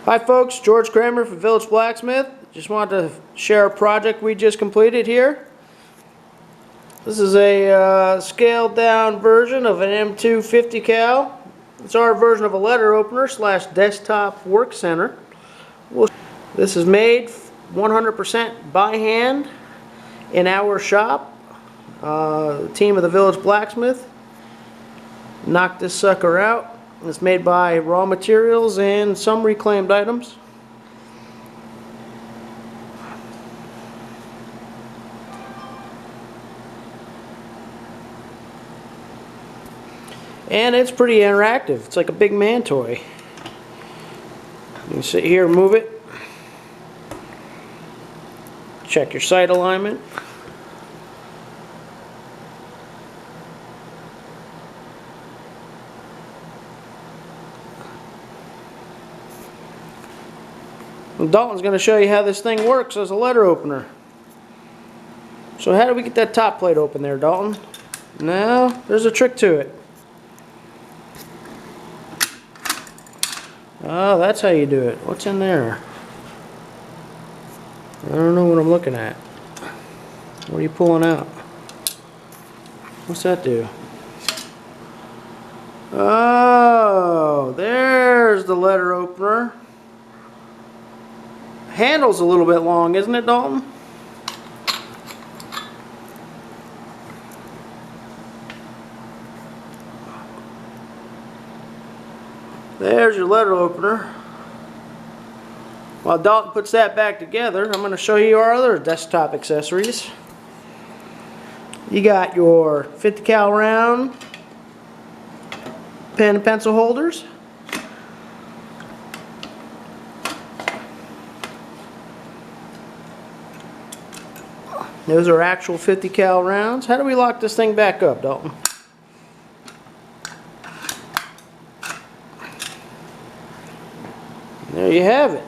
Hi folks, George Kramer from Village Blacksmith. Just wanted to share a project we just completed here. This is a scaled down version of an M2 50 cal. It's our version of a letter opener slash desktop work center. This is made 100% by hand in our shop. The team of the Village Blacksmith knocked this sucker out. It's made by raw materials and some reclaimed items. And it's pretty interactive. It's like a big man toy. You can sit here and move it. Check your sight alignment. Dalton's going to show you how this thing works as a letter opener. So how do we get that top plate open there, Dalton? No, there's a trick to it. Oh, that's how you do it. What's in there? I don't know what I'm looking at. What are you pulling out? What's that do? Oh, there's the letter opener. Handle's a little bit long, isn't it, Dalton? There's your letter opener. While Dalton puts that back together, I'm going to show you our other desktop accessories. You got your 50 cal round pen and pencil holders. Those are actual 50 cal rounds. How do we lock this thing back up, Dalton? There you have it.